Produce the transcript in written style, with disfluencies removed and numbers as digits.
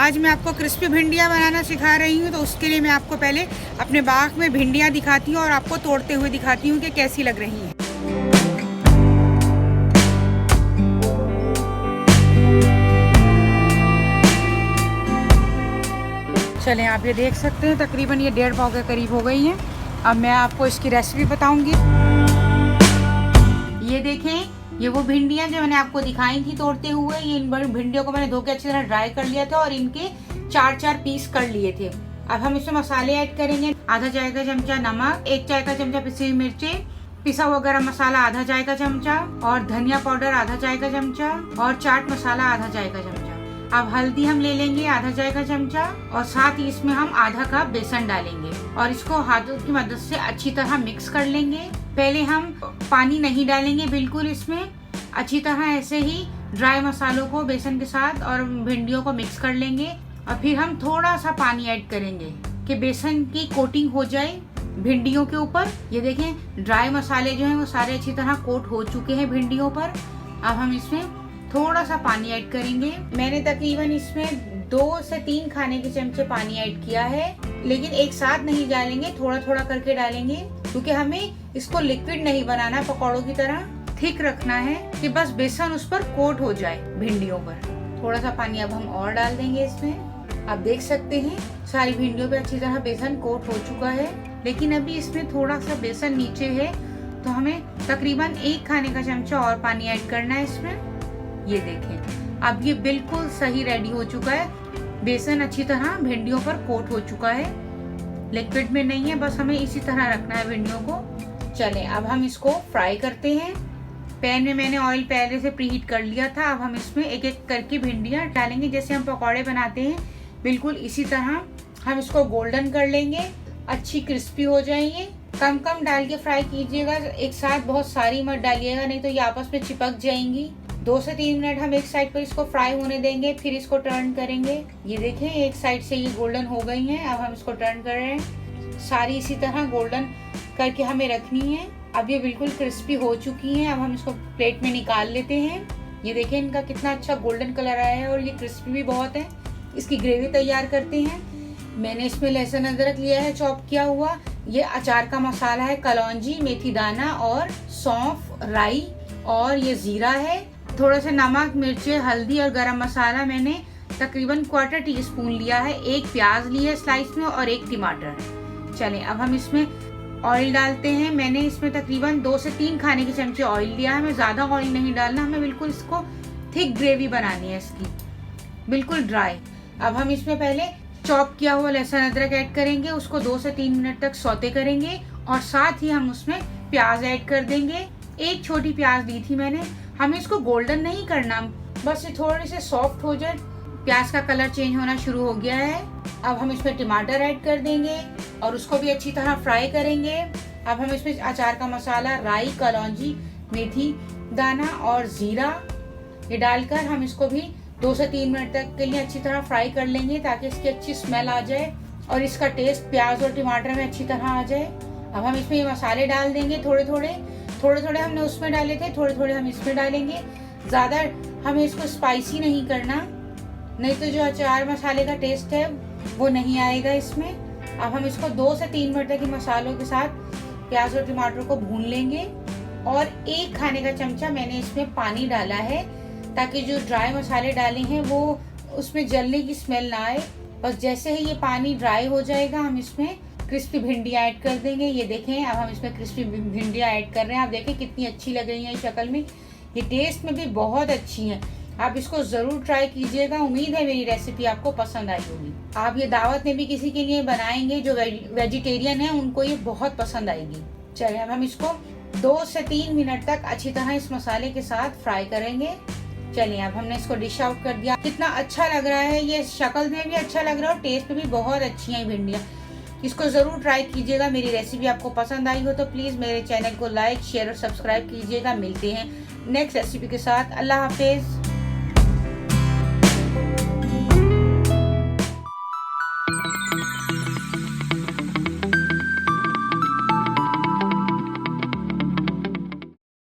आज मैं आपको क्रिस्पी भिंडियाँ बनाना सिखा रही हूँ। तो उसके लिए मैं आपको पहले अपने बाग में भिंडियाँ दिखाती हूँ और आपको तोड़ते हुए दिखाती हूँ कि कैसी लग रही हैं। चलें, आप ये देख सकते हैं तकरीबन ये 1.5 पाव के करीब हो गई हैं। अब मैं आपको इसकी रेसिपी बताऊंगी। ये देखें, ये वो भिंडियाँ जो मैंने आपको दिखाई थी तोड़ते हुए, ये इन बड़ी भिंडियों को मैंने धो के अच्छी तरह ड्राई कर लिया था और इनके 4-4 पीस कर लिए थे। अब हम इसमें मसाले ऐड करेंगे। आधा चाय का चमचा नमक, 1 चाय का चमचा पिसी हुई मिर्चें, पिसा हुआ गरम मसाला आधा चाय का चमचा और धनिया पाउडर आधा चाय का चमचा और चाट मसाला आधा चाय का चमचा। अब हल्दी हम ले लेंगे आधा चाय का चमचा और साथ ही इसमें हम आधा कप बेसन डालेंगे और इसको हाथों की मदद से अच्छी तरह मिक्स कर लेंगे। पहले हम पानी नहीं डालेंगे बिल्कुल, इसमें अच्छी तरह ऐसे ही ड्राई मसालों को बेसन के साथ और भिंडियों को मिक्स कर लेंगे और फिर हम थोड़ा सा पानी ऐड करेंगे कि बेसन की कोटिंग हो जाए भिंडियों के ऊपर। ये देखें, ड्राई मसाले जो हैं वो सारे अच्छी तरह कोट हो चुके हैं भिंडियों पर। अब हम इसमें थोड़ा सा पानी ऐड करेंगे। मैंने तकरीबन इसमें 2 से 3 खाने के चमचे पानी ऐड किया है, लेकिन एक साथ नहीं डालेंगे, थोड़ा थोड़ा करके डालेंगे क्योंकि हमें इसको लिक्विड नहीं बनाना, पकौड़ों की तरह थिक रखना है कि बस बेसन उस पर कोट हो जाए भिंडियों पर। थोड़ा सा पानी अब हम और डाल देंगे इसमें। आप देख सकते हैं सारी भिंडियों पे अच्छी तरह बेसन कोट हो चुका है, लेकिन अभी इसमें थोड़ा सा बेसन नीचे है तो हमें तकरीबन 1 खाने का चमचा और पानी ऐड करना है इसमें। ये देखें, अब ये बिल्कुल सही रेडी हो चुका है। बेसन अच्छी तरह भिंडियों पर कोट हो चुका है, लिक्विड में नहीं है, बस हमें इसी तरह रखना है भिंडियों को। चलें, अब हम इसको फ्राई करते हैं। पैन में मैंने ऑयल पहले से प्रीहीट कर लिया था। अब हम इसमें एक एक करके भिंडियाँ डालेंगे जैसे हम पकौड़े बनाते हैं, बिल्कुल इसी तरह हम इसको गोल्डन कर लेंगे, अच्छी क्रिस्पी हो जाएंगे। कम कम डाल के फ्राई कीजिएगा, एक साथ बहुत सारी मत डालिएगा, नहीं तो ये आपस में चिपक जाएंगी। 2 से 3 मिनट हम एक साइड पर इसको फ्राई होने देंगे, फिर इसको टर्न करेंगे। ये देखें, एक साइड से ये गोल्डन हो गई हैं। अब हम इसको टर्न कर रहे हैं। सारी इसी तरह गोल्डन करके हमें रखनी है। अब ये बिल्कुल क्रिस्पी हो चुकी हैं। अब हम इसको प्लेट में निकाल लेते हैं। ये देखें, इनका कितना अच्छा गोल्डन कलर आया है और ये क्रिस्पी भी बहुत है। इसकी ग्रेवी तैयार करते हैं। मैंने इसमें लहसुन अदरक लिया है चॉप किया हुआ। ये अचार का मसाला है, कलौंजी, मेथी दाना और सौंफ, राई और ये जीरा है। थोड़ा सा नमक, मिर्ची, हल्दी और गरम मसाला मैंने तकरीबन 1/4 टीस्पून लिया है। 1 प्याज लिया स्लाइस में और 1 टमाटर। चलें, अब हम इसमें ऑयल डालते हैं। मैंने इसमें तकरीबन 2 से 3 खाने के चमचे ऑयल लिया है। हमें ज़्यादा ऑयल नहीं डालना, हमें बिल्कुल इसको थिक ग्रेवी बनानी है इसकी, बिल्कुल ड्राई। अब हम इसमें पहले चॉप किया हुआ लहसुन अदरक ऐड करेंगे, उसको 2 से 3 मिनट तक सौते करेंगे और साथ ही हम उसमें प्याज ऐड कर देंगे। 1 छोटी प्याज ली थी मैंने। हमें इसको गोल्डन नहीं करना, बस ये थोड़ी से सॉफ्ट हो जाए। प्याज का कलर चेंज होना शुरू हो गया है। अब हम इसमें टमाटर ऐड कर देंगे और उसको भी अच्छी तरह फ्राई करेंगे। अब हम इसमें अचार का मसाला, राई, कलौंजी, मेथी दाना और जीरा ये डालकर हम इसको भी 2 से 3 मिनट तक के लिए अच्छी तरह फ्राई कर लेंगे ताकि इसकी अच्छी स्मेल आ जाए और इसका टेस्ट प्याज और टमाटर में अच्छी तरह आ जाए। अब हम इसमें ये मसाले डाल देंगे, थोड़े थोड़े हमने उसमें डाले थे, थोड़े थोड़े हम इसमें डालेंगे। ज़्यादा हमें इसको स्पाइसी नहीं करना, नहीं तो जो अचार मसाले का टेस्ट है वो नहीं आएगा इसमें। अब हम इसको 2 से 3 मिनट तक मसालों के साथ प्याज और टमाटर को भून लेंगे और 1 खाने का चमचा मैंने इसमें पानी डाला है ताकि जो ड्राई मसाले डाले हैं वो उसमें जलने की स्मेल ना आए। बस जैसे ही ये पानी ड्राई हो जाएगा हम इसमें क्रिस्पी भिंडियाँ ऐड कर देंगे। ये देखें, अब हम इसमें क्रिस्पी भिंडियाँ ऐड कर रहे हैं। आप देखें कितनी अच्छी लग रही हैं शक्ल में, ये टेस्ट में भी बहुत अच्छी हैं। आप इसको ज़रूर ट्राई कीजिएगा। उम्मीद है मेरी रेसिपी आपको पसंद आई होगी। आप ये दावत में भी किसी के लिए बनाएंगे जो वेजिटेरियन है, उनको ये बहुत पसंद आएगी। चलिए, अब हम इसको 2 से 3 मिनट तक अच्छी तरह इस मसाले के साथ फ्राई करेंगे। चलिए, अब हमने इसको डिश आउट कर दिया। कितना अच्छा लग रहा है, ये शक्ल में भी अच्छा लग रहा है और टेस्ट में भी बहुत अच्छी है भिंडियाँ। इसको ज़रूर ट्राई कीजिएगा। मेरी रेसिपी आपको पसंद आई हो तो प्लीज़ मेरे चैनल को लाइक, शेयर और सब्सक्राइब कीजिएगा। मिलते हैं नेक्स्ट रेसिपी के साथ। अल्लाह हाफिज़।